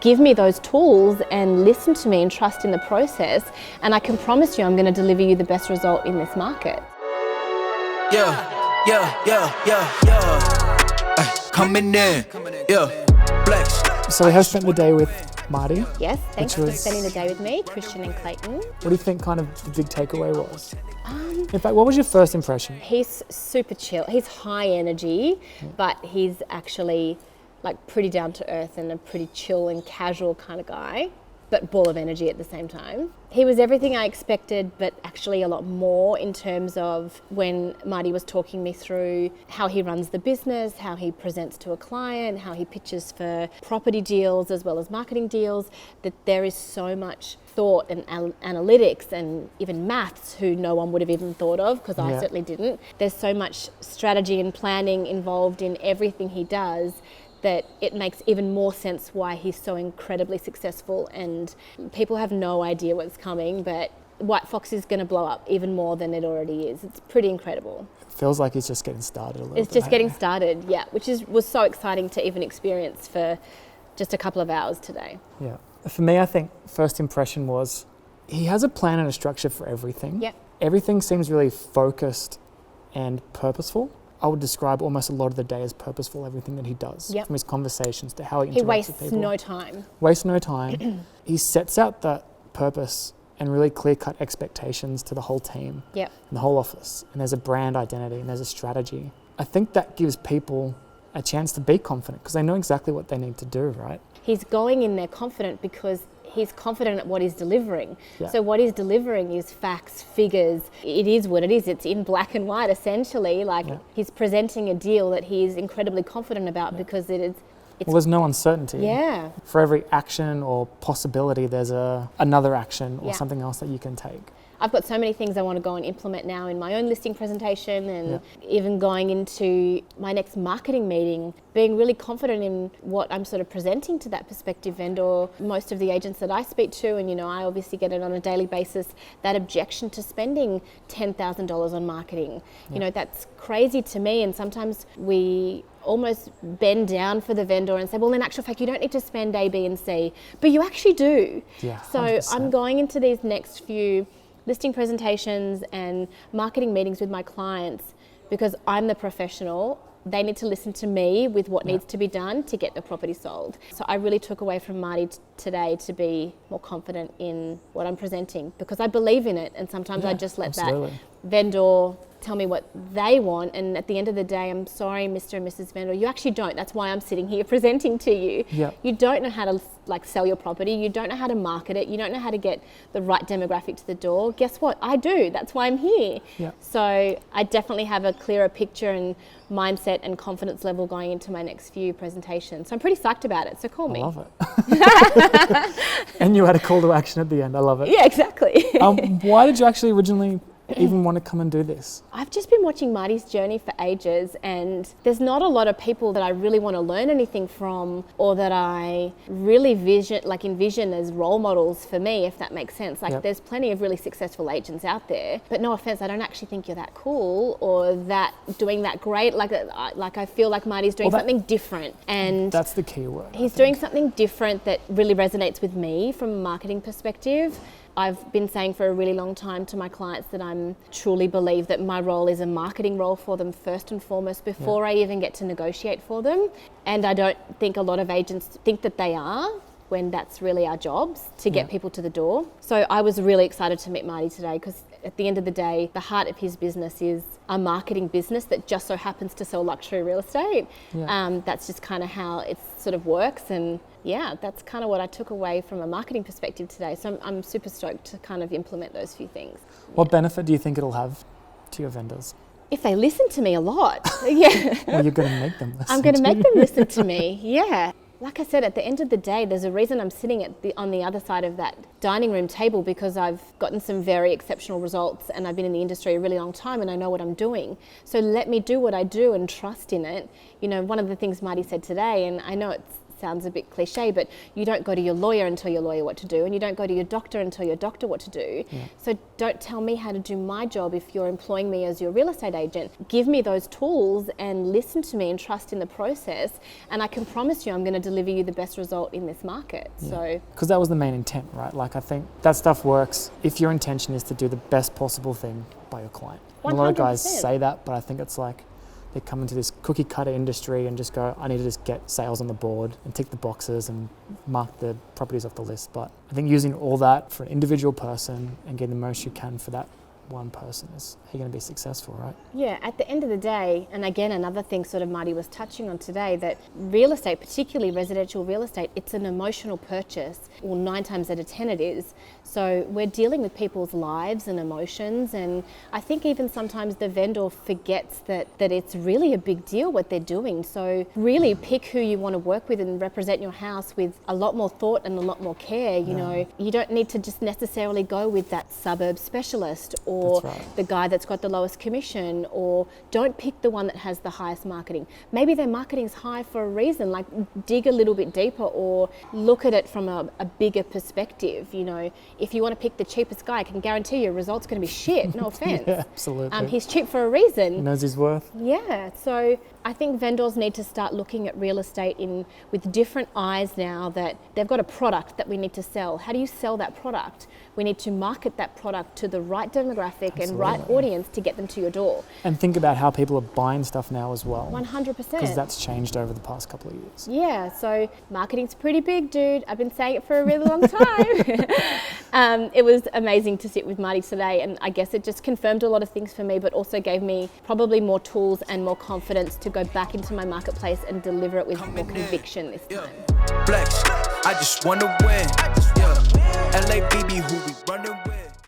Give me those tools and listen to me and trust in the process, and I can promise you I'm going to deliver you the best result in this market. Coming in, flex. So we have spent the day with Marty. Yes, thanks for spending the day with me, Christian and Clayton. What do you think kind of the big takeaway was? In fact, what was your first impression? He's super chill. He's high energy, but he's actually like pretty down to earth and a pretty chill and casual kind of guy, but ball of energy at the same time. He was everything I expected, but actually a lot more in terms of when Marty was talking me through how he runs the business, how he presents to a client, how he pitches for property deals as well as marketing deals, that there is so much thought and analytics and even maths who no one would have even thought of, because I certainly didn't. There's so much strategy and planning involved in everything he does that it makes even more sense why he's so incredibly successful, and people have no idea what's coming, but White Fox is going to blow up even more than it already is. It's pretty incredible. It feels like it's just getting started a little bit. It's just getting started, yeah, which was so exciting to even experience for just a couple of hours today. Yeah. For me, I think first impression was he has a plan and a structure for everything. Yep. Everything seems really focused and purposeful. I would describe almost a lot of the day as purposeful, everything that he does. From his conversations to how he interacts with people. He wastes no time. Wastes no time. He sets out that purpose and really clear-cut expectations to the whole team and the whole office. And there's a brand identity and there's a strategy. I think that gives people a chance to be confident because they know exactly what they need to do, right? He's going in there confident because he's confident at what he's delivering. So what he's delivering is facts, figures. It is what it is. It's in black and white, essentially. He's presenting a deal that he's incredibly confident about because it is. Well, there's no uncertainty. Yeah. For every action or possibility, there's another action or something else that you can take. I've got so many things I want to go and implement now in my own listing presentation, and even going into my next marketing meeting, being really confident in what I'm sort of presenting to that prospective vendor. Most of the agents that I speak to, and I obviously get it on a daily basis, that objection to spending $10,000 on marketing. That's crazy to me, and sometimes we almost bend down for the vendor and say, well, in actual fact, you don't need to spend A, B, and C, but you actually do. So 100%. I'm going into these next few listing presentations and marketing meetings with my clients because I'm the professional. They need to listen to me with what needs to be done to get the property sold. So I really took away from Marty today to be more confident in what I'm presenting because I believe in it, and sometimes I just let that vendor tell me what they want, and at the end of the day, I'm sorry, Mr. and Mrs. Vendor, you actually don't. That's why I'm sitting here presenting to you. You don't know how to sell your property. You don't know how to market it. You don't know how to get the right demographic to the door. Guess what? I do. That's why I'm here. So I definitely have a clearer picture and mindset and confidence level going into my next few presentations. So I'm pretty psyched about it. So call me. I love it. And you had a call to action at the end. I love it. Yeah, exactly. Why did you actually originally even want to come and do this? I've just been watching Marty's journey for ages, and there's not a lot of people that I really want to learn anything from, or that I really envision as role models for me, if that makes sense. There's plenty of really successful agents out there, but no offense, I don't actually think you're that cool or that doing that great. I feel like Marty's doing something different, and that's the key word. He's doing something different that really resonates with me from a marketing perspective. I've been saying for a really long time to my clients that I truly believe that my role is a marketing role for them first and foremost before I even get to negotiate for them. And I don't think a lot of agents think that they are, when that's really our jobs, to get people to the door. So I was really excited to meet Marty today because at the end of the day, the heart of his business is a marketing business that just so happens to sell luxury real estate. That's just kind of how it sort of works, and that's kind of what I took away from a marketing perspective today. So I'm super stoked to kind of implement those few things. What benefit do you think it'll have to your vendors? If they listen to me a lot. Well, you're going to make them listen. I'm going to make them listen to me, Like I said, at the end of the day, there's a reason I'm sitting on the other side of that dining room table, because I've gotten some very exceptional results and I've been in the industry a really long time and I know what I'm doing. So let me do what I do and trust in it. One of the things Marty said today, and I know it sounds a bit cliche, but you don't go to your lawyer and tell your lawyer what to do, and you don't go to your doctor and tell your doctor what to do. So don't tell me how to do my job if you're employing me as your real estate agent. Give me those tools and listen to me and trust in the process, and I can promise you I'm going to deliver you the best result in this market. So because that was the main intent, right? Like, I think that stuff works if your intention is to do the best possible thing by your client. And a lot of guys say that, but I think it's like they come into this cookie cutter industry and just go, I need to just get sales on the board and tick the boxes and mark the properties off the list. But I think using all that for an individual person and getting the most you can for that one person is how you're going to be successful, right? Yeah, at the end of the day, and again, another thing sort of Marty was touching on today, that real estate, particularly residential real estate, it's an emotional purchase, or 9 times out of 10 it is. So we're dealing with people's lives and emotions, and I think even sometimes the vendor forgets that it's really a big deal what they're doing. So really pick who you want to work with and represent your house with a lot more thought and a lot more care. You know, you don't need to just necessarily go with that suburb specialist or the guy that's got the lowest commission, or don't pick the one that has the highest marketing. Maybe their marketing's high for a reason, like dig a little bit deeper or look at it from a bigger perspective. You know, if you want to pick the cheapest guy, I can guarantee your result's going to be shit, no offense. Yeah, absolutely. He's cheap for a reason. He knows his worth. Yeah, so I think vendors need to start looking at real estate with different eyes now, that they've got a product that we need to sell. How do you sell that product? We need to market that product to the right demographic and right audience to get them to your door. And think about how people are buying stuff now as well. 100%. Because that's changed over the past couple of years. Yeah, so marketing's pretty big, dude. I've been saying it for a really long time. It was amazing to sit with Marty today, and I guess it just confirmed a lot of things for me, but also gave me probably more tools and more confidence to go back into my marketplace and deliver it with more conviction this time. Flex, I just wanna win. LA BB, who we running